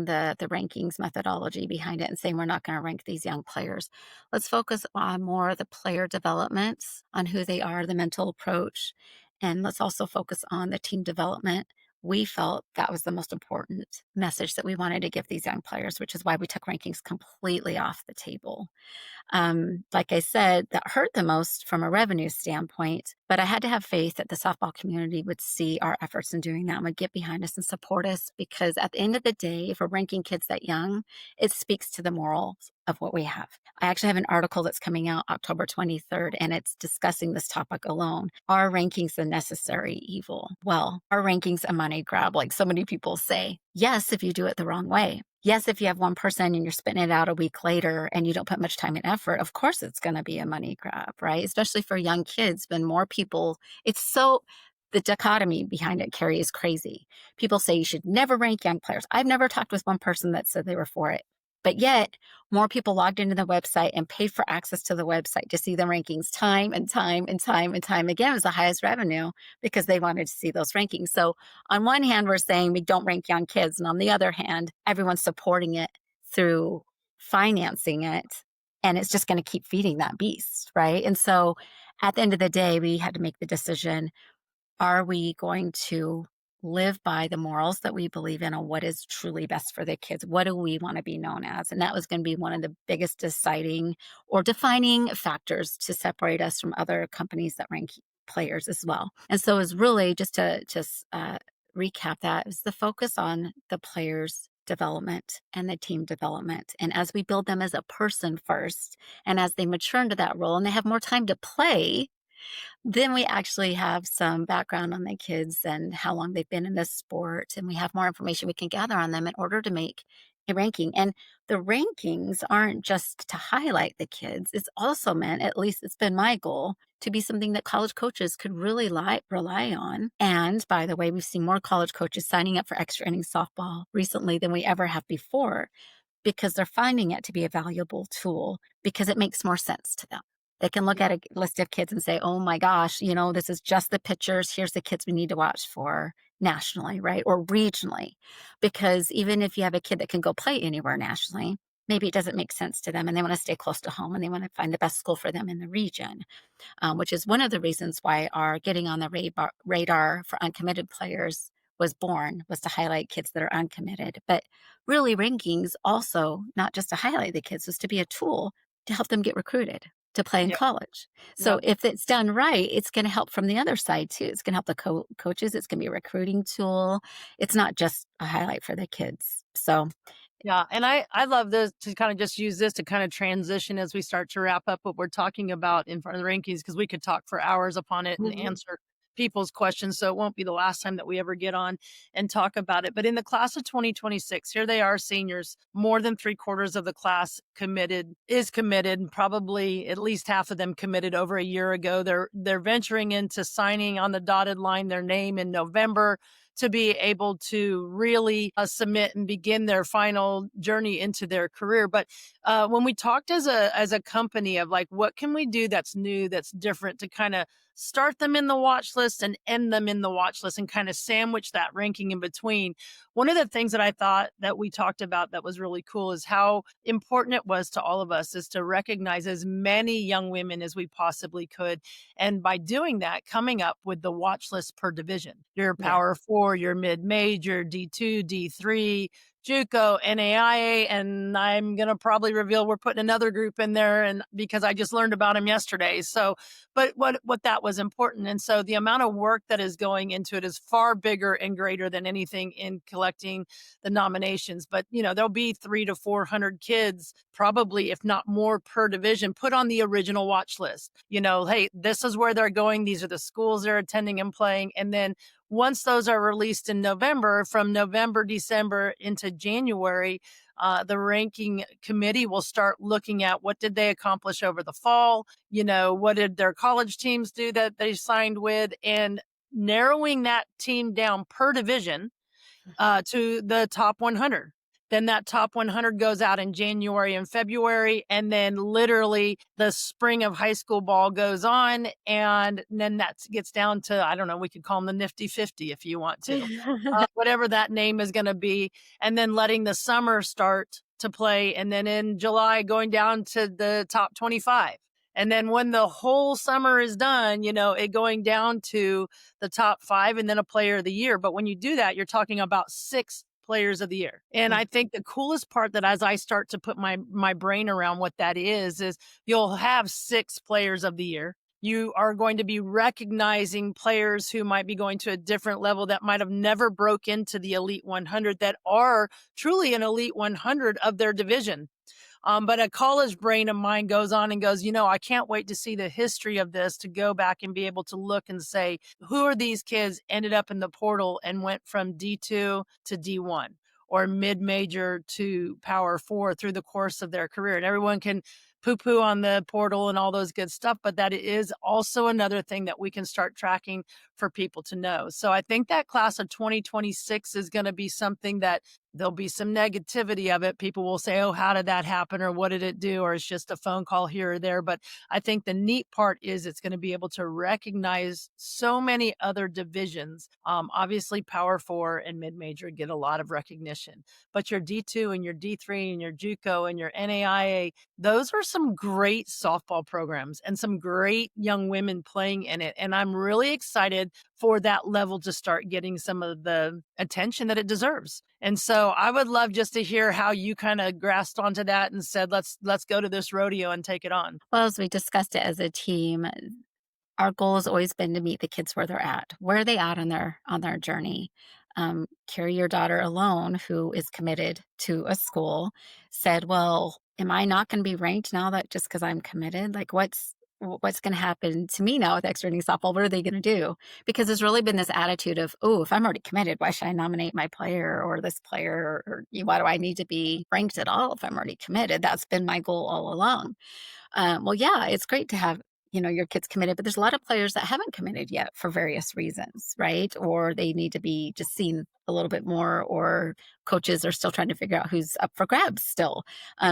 the rankings methodology behind it and saying we're not going to rank these young players, let's focus on more of the player development, on who they are, the mental approach, and let's also focus on the team development. We felt that was the most important message that we wanted to give these young players, which is why we took rankings completely off the table. Like I said, that hurt the most from a revenue standpoint, but I had to have faith that the softball community would see our efforts in doing that and would get behind us and support us, because at the end of the day, if we're ranking kids that young, it speaks to the morals of what we have. I actually have an article that's coming out October 23rd, and it's discussing this topic alone. Are rankings a necessary evil? Well, are rankings a money grab, like so many people say? Yes, if you do it the wrong way. Yes, if you have one person and you're spitting it out a week later and you don't put much time and effort, of course it's going to be a money grab, right? Especially for young kids, when more people, the dichotomy behind it, Carrie, is crazy. People say you should never rank young players. I've never talked with one person that said they were for it. But yet, more people logged into the website and paid for access to the website to see the rankings time and time and time and time again. It was the highest revenue because they wanted to see those rankings. So on one hand, we're saying we don't rank young kids. And on the other hand, everyone's supporting it through financing it, and it's just going to keep feeding that beast, right? And so at the end of the day, we had to make the decision, are we going to live by the morals that we believe in, and what is truly best for the kids? What do we want to be known as? And that was going to be one of the biggest deciding or defining factors to separate us from other companies that rank players as well. And so it was really just to recap that, is the focus on the players' development and the team development. And as we build them as a person first, and as they mature into that role and they have more time to play, then we actually have some background on the kids and how long they've been in this sport, and we have more information we can gather on them in order to make a ranking. And the rankings aren't just to highlight the kids. It's also meant, at least it's been my goal, to be something that college coaches could really rely on. And by the way, we've seen more college coaches signing up for extra innings softball recently than we ever have before, because they're finding it to be a valuable tool because it makes more sense to them. They can look at a list of kids and say, oh my gosh, this is just the pitchers. Here's the kids we need to watch for nationally, right? Or regionally. Because even if you have a kid that can go play anywhere nationally, maybe it doesn't make sense to them and they want to stay close to home and they want to find the best school for them in the region, which is one of the reasons why our getting on the radar for uncommitted players was born, was to highlight kids that are uncommitted. But really, rankings also, not just to highlight the kids, was to be a tool to help them get recruited to play in college. So if it's done right, it's going to help from the other side too. It's going to help the coaches. It's going to be a recruiting tool. It's not just a highlight for the kids. So yeah. And I love this, to kind of just use this to kind of transition as we start to wrap up what we're talking about in front of the rankings, because we could talk for hours upon it and answer people's questions. So it won't be the last time that we ever get on and talk about it. But in the class of 2026, here they are, seniors. More than 3/4 of the class is committed, probably at least half of them committed over a year ago. They're venturing into signing on the dotted line their name in November to be able to really submit and begin their final journey into their career. But when we talked as a company of like, what can we do that's new, that's different, to kind of start them in the watch list and end them in the watch list and kind of sandwich that ranking in between. One of the things that I thought that we talked about that was really cool is how important it was to all of us is to recognize as many young women as we possibly could. And by doing that, coming up with the watch list per division, your Power 4, your mid-major, D2, D3, JUCO, NAIA, and I'm going to probably reveal we're putting another group in there, and because I just learned about them yesterday. So, but what that was important. And so the amount of work that is going into it is far bigger and greater than anything in collecting the nominations. But, there'll be 300 to 400 kids, probably, if not more, per division put on the original watch list. Hey, this is where they're going. These are the schools they're attending and playing. And then once those are released in November, from November, December into January, the ranking committee will start looking at what did they accomplish over the fall, what did their college teams do that they signed with, and narrowing that team down per division to the top 100. Then that top 100 goes out in January and February. And then literally the spring of high school ball goes on. And then that gets down to, I don't know, we could call them the Nifty 50 if you want to, whatever that name is going to be. And then letting the summer start to play. And then in July, going down to the top 25. And then when the whole summer is done, it going down to the top 5 and then a player of the year. But when you do that, you're talking about 6 players of the year. And I think the coolest part, that as I start to put my brain around what that is you'll have 6 players of the year. You are going to be recognizing players who might be going to a different level that might have never broke into the Elite 100, that are truly an Elite 100 of their division. But a college brain of mine goes on and goes, I can't wait to see the history of this, to go back and be able to look and say, who are these kids ended up in the portal and went from D2 to D1 or mid-major to Power 4 through the course of their career. And everyone can poo-poo on the portal and all those good stuff, but that is also another thing that we can start tracking for people to know. So I think that class of 2026 is going to be something that there'll be some negativity of it. People will say, oh, how did that happen? Or what did it do? Or it's just a phone call here or there. But I think the neat part is it's going to be able to recognize so many other divisions. Obviously, Power 4 and mid-major get a lot of recognition, but your D2 and your D3 and your JUCO and your NAIA, those are some great softball programs and some great young women playing in it. And I'm really excited for that level to start getting some of the attention that it deserves. And so I would love just to hear how you kind of grasped onto that and said, let's go to this rodeo and take it on. Well, as we discussed it as a team, our goal has always been to meet the kids where they're at. Where are they at on their journey? Carrie, your daughter alone, who is committed to a school, said, "Well, am I not going to be ranked now that just because I'm committed? Like, what's going to happen to me now with extra inning softball? What are they going to do?" Because there's really been this attitude of, "Oh, if I'm already committed, why should I nominate my player or this player? Or why do I need to be ranked at all if I'm already committed?" That's been my goal all along. Well, yeah, it's great to have, your kids committed, but there's a lot of players that haven't committed yet for various reasons, right? Or they need to be just seen a little bit more, or coaches are still trying to figure out who's up for grabs still.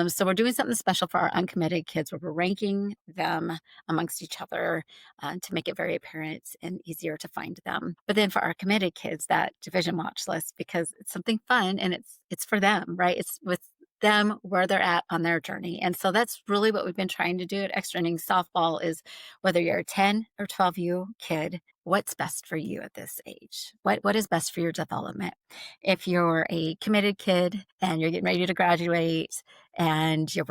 So we're doing something special for our uncommitted kids where we're ranking them amongst each other to make it very apparent and easier to find them. But then for our committed kids, that division watch list, because it's something fun and it's for them, right? It's with them where they're at on their journey. And so that's really what we've been trying to do at Extra Innings Softball is whether you're a 10 or 12U kid, what's best for you at this age? What is best for your development? If you're a committed kid and you're getting ready to graduate and you're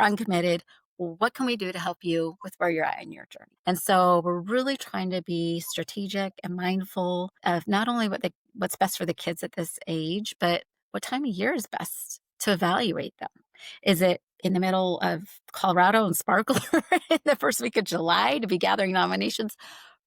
uncommitted, what can we do to help you with where you're at in your journey? And so we're really trying to be strategic and mindful of not only what's best for the kids at this age, but what time of year is best to evaluate them. Is it in the middle of Colorado and Sparkler in the first week of July to be gathering nominations?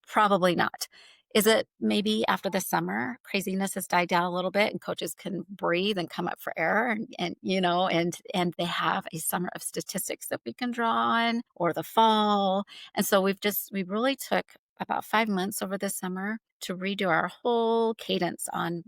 Probably not. Is it maybe after the summer, craziness has died down a little bit and coaches can breathe and come up for air and they have a summer of statistics that we can draw on, or the fall. And so we really took about 5 months over the summer to redo our whole cadence on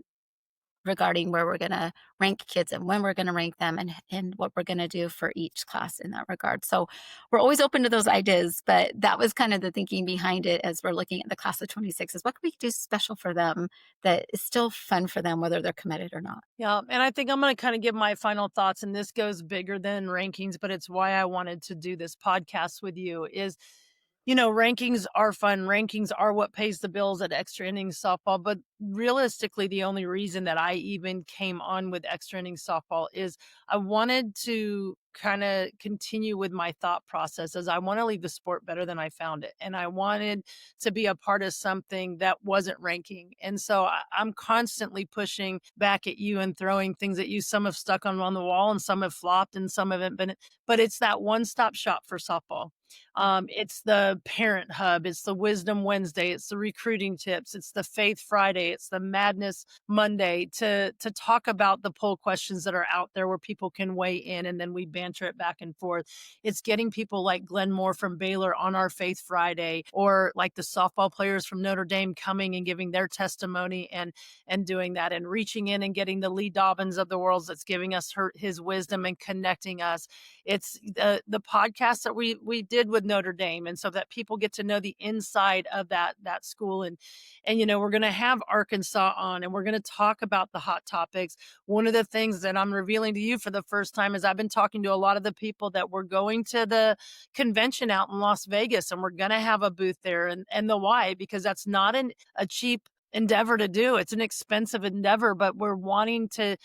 regarding where we're going to rank kids and when we're going to rank them and what we're going to do for each class in that regard. So we're always open to those ideas, but that was kind of the thinking behind it as we're looking at the class of 26 is what can we do special for them that is still fun for them, whether they're committed or not. Yeah. And I think I'm going to kind of give my final thoughts, and this goes bigger than rankings, but it's why I wanted to do this podcast with you is, rankings are fun. Rankings are what pays the bills at Extra Innings Softball. But realistically, the only reason that I even came on with Extra Innings Softball is I wanted to kind of continue with my thought process as I want to leave the sport better than I found it. And I wanted to be a part of something that wasn't ranking. And so I'm constantly pushing back at you and throwing things at you. Some have stuck on the wall and some have flopped and some haven't been, but it's that one-stop shop for softball. It's the parent hub, it's the wisdom Wednesday, it's the recruiting tips, it's the faith Friday, it's the madness Monday to talk about the poll questions that are out there where people can weigh in and then we banter it back and forth. It's getting people like Glenn Moore from Baylor on our faith Friday, or like the softball players from Notre Dame coming and giving their testimony and doing that and reaching in and getting the Lee Dobbins of the world that's giving us his wisdom and connecting us. It's the podcast that we did with Notre Dame, and so that people get to know the inside of that school. And we're going to have Arkansas on, and we're going to talk about the hot topics. One of the things that I'm revealing to you for the first time is I've been talking to a lot of the people that we're going to the convention out in Las Vegas, and we're going to have a booth there. And the why, because that's not a cheap endeavor to do. It's an expensive endeavor, but we're wanting to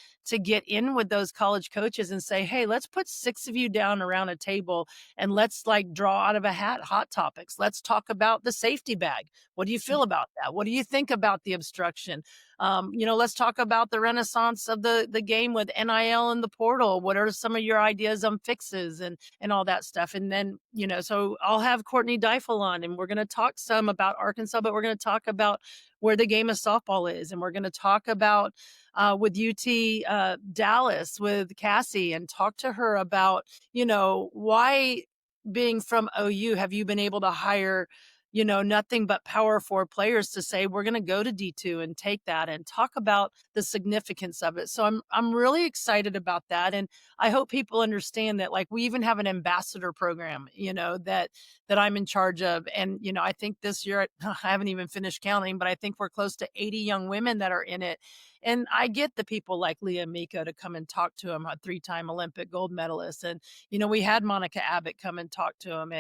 get in with those college coaches and say, hey, let's put 6 of you down around a table and let's like draw out of a hat hot topics. Let's talk about the safety bag. What do you feel about that? What do you think about the obstruction? Let's talk about the renaissance of the game with NIL and the portal. What are some of your ideas on fixes and all that stuff? And then, so I'll have Courtney Deifel on, and we're going to talk some about Arkansas, but we're going to talk about where the game of softball is. And we're going to talk about with UT Dallas with Cassie and talk to her about, why being from OU have you been able to hire nothing but power for players to say, we're going to go to D2 and take that and talk about the significance of it. So I'm really excited about that. And I hope people understand that, like, we even have an ambassador program, that I'm in charge of. And, I think this year, I haven't even finished counting, but I think we're close to 80 young women that are in it. And I get the people like Leah Miko to come and talk to him, a 3-time Olympic gold medalist. And, we had Monica Abbott come and talk to him.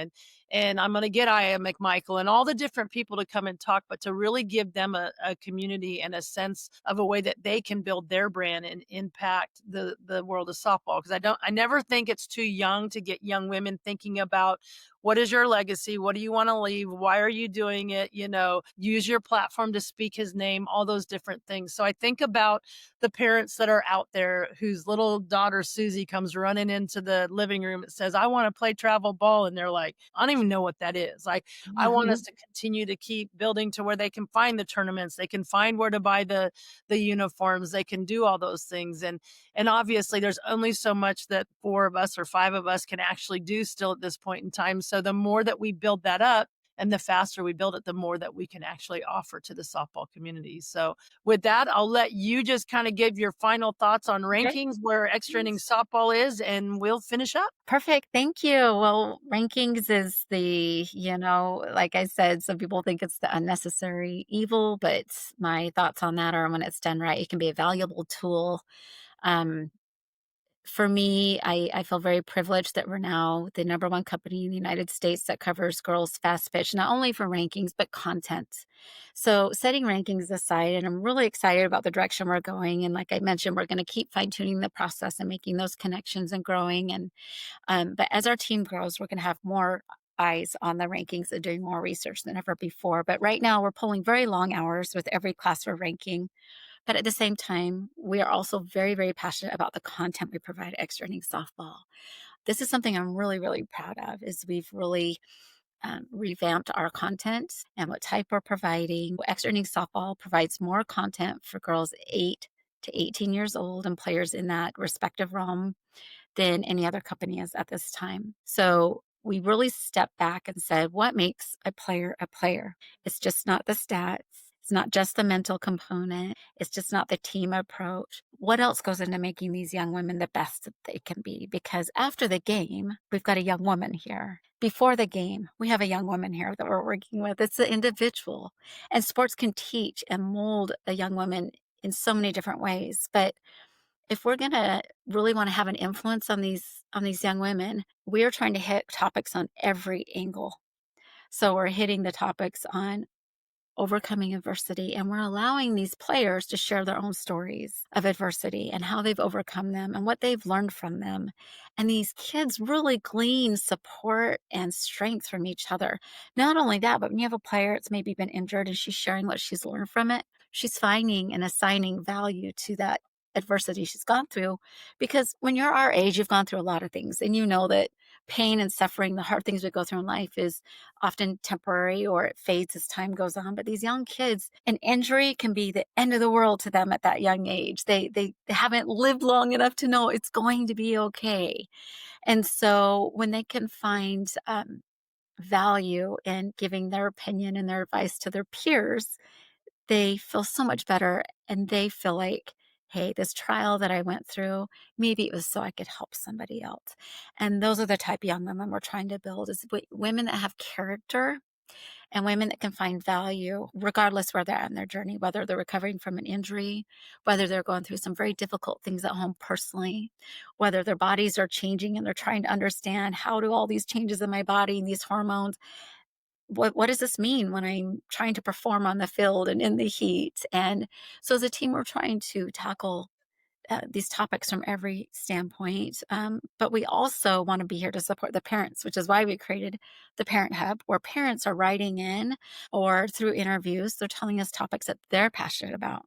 And I'm going to get Aya McMichael and all the different people to come and talk, but to really give them a community and a sense of a way that they can build their brand and impact the world of softball. Because I never think it's too young to get young women thinking about, what is your legacy? What do you want to leave? Why are you doing it? Use your platform to speak his name, all those different things. So I think about the parents that are out there whose little daughter Susie comes running into the living room and says, I want to play travel ball. And they're like, I don't even know what that is. Like, I want us to continue to keep building to where they can find the tournaments, they can find where to buy the uniforms, they can do all those things. And obviously there's only so much that 4 of us or 5 of us can actually do still at this point in time. So the more that we build that up, and the faster we build it, the more that we can actually offer to the softball community. So with that, I'll let you just kind of give your final thoughts on rankings, where extra innings softball is, and we'll finish up. Perfect. Thank you. Well, rankings is like I said, some people think it's the unnecessary evil, but my thoughts on that are, when it's done right, it can be a valuable tool. For me, I feel very privileged that we're now the number one company in the United States that covers girls fast pitch, not only for rankings, but content. So setting rankings aside, and I'm really excited about the direction we're going. And like I mentioned, we're going to keep fine tuning the process and making those connections and growing. And but as our team grows, we're going to have more eyes on the rankings and doing more research than ever before. But right now, we're pulling very long hours with every class we're ranking. But at the same time, we are also very, very passionate about the content we provide at Extra Innings Softball. This is something I'm really, really proud of, is we've really revamped our content and what type we're providing. Extra Innings Softball provides more content for girls 8 to 18 years old and players in that respective realm than any other company is at this time. So we really stepped back and said, what makes a player a player? It's just not the stats. It's not just the mental component. It's just not the team approach. What else goes into making these young women the best that they can be? Because after the game, we've got a young woman here. Before the game, we have a young woman here that we're working with. It's the individual. And sports can teach and mold a young woman in so many different ways. But if we're going to really want to have an influence on these young women, we are trying to hit topics on every angle. So we're hitting the topics on overcoming adversity, and we're allowing these players to share their own stories of adversity and how they've overcome them and what they've learned from them. And these kids really glean support and strength from each other. Not only that, but when you have a player that's maybe been injured and she's sharing what she's learned from it, she's finding and assigning value to that adversity she's gone through. Because when you're our age, you've gone through a lot of things, and you know that pain and suffering, the hard things we go through in life, is often temporary, or it fades as time goes on. But these young kids, an injury can be the end of the world to them at that young age. They haven't lived long enough to know it's going to be okay. And so when they can find value in giving their opinion and their advice to their peers, they feel so much better, and they feel like, hey, this trial that I went through, maybe it was so I could help somebody else. And those are the type of young women we're trying to build, is women that have character and women that can find value regardless where they're at in their journey, whether they're recovering from an injury, whether they're going through some very difficult things at home personally, whether their bodies are changing and they're trying to understand, how do all these changes in my body and these hormones, what does this mean when I'm trying to perform on the field and in the heat? And so as a team, we're trying to tackle these topics from every standpoint. But we also want to be here to support the parents, which is why we created the Parent Hub, where parents are writing in, or through interviews, they're telling us topics that they're passionate about.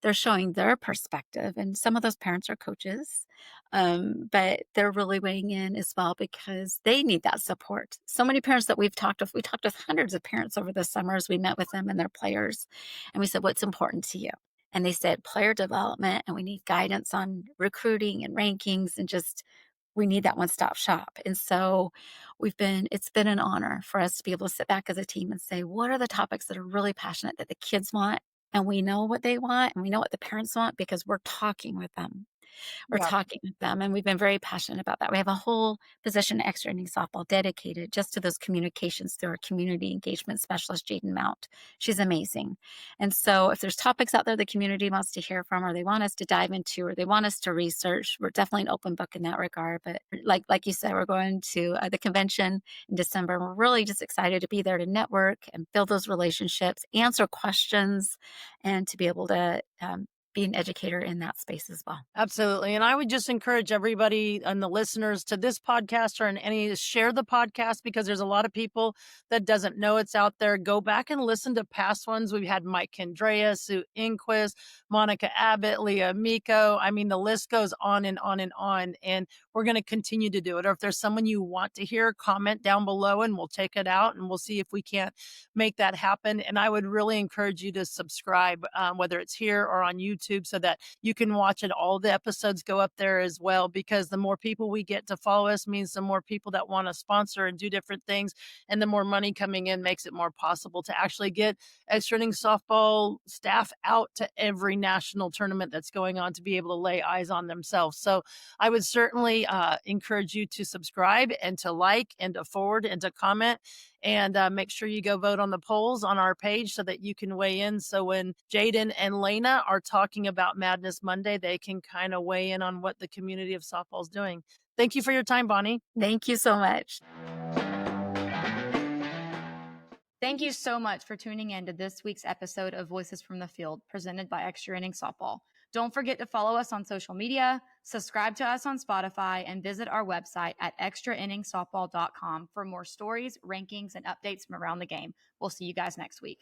They're showing their perspective. And some of those parents are coaches, but they're really weighing in as well because they need that support. So many parents that we talked with hundreds of parents over the summer as we met with them and their players. And we said, what's important to you? And they said player development, and we need guidance on recruiting and rankings and just we need that one-stop shop. And so it's been an honor for us to be able to sit back as a team and say, what are the topics that are really passionate that the kids want? And we know what they want and we know what the parents want because we're talking with them. We're Yeah. talking with them, and we've been very passionate about that. We have a whole position in extra inning softball dedicated just to those communications through our community engagement specialist, Jaden Mount. She's amazing. And so if there's topics out there the community wants to hear from, or they want us to dive into, or they want us to research, we're definitely an open book in that regard. But like you said, we're going to the convention in December. We're really just excited to be there to network and build those relationships, answer questions, and to be able to be an educator in that space as well. Absolutely. And I would just encourage everybody and the listeners to this podcast or in any share the podcast, because there's a lot of people that doesn't know it's out there. Go back and listen to past ones. We've had Mike Kendrea, Sue Inquist, Monica Abbott, Leah Miko. I mean, the list goes on and on and on. And we're going to continue to do it. Or if there's someone you want to hear, comment down below and we'll take it out and we'll see if we can't make that happen. And I would really encourage you to subscribe, whether it's here or on YouTube, so that you can watch it. All the episodes go up there as well, because the more people we get to follow us means the more people that want to sponsor and do different things. And the more money coming in makes it more possible to actually get extra inning softball staff out to every national tournament that's going on to be able to lay eyes on themselves. So I would certainly encourage you to subscribe and to like and to forward and to comment. And make sure you go vote on the polls on our page so that you can weigh in. So when Jaden and Lena are talking about Madness Monday, they can kind of weigh in on what the community of softball is doing. Thank you for your time, Bonnie. Thank you so much. Thank you so much for tuning in to this week's episode of Voices from the Field, presented by Extra Inning Softball. Don't forget to follow us on social media, subscribe to us on Spotify, and visit our website at extrainningsoftball.com for more stories, rankings, and updates from around the game. We'll see you guys next week.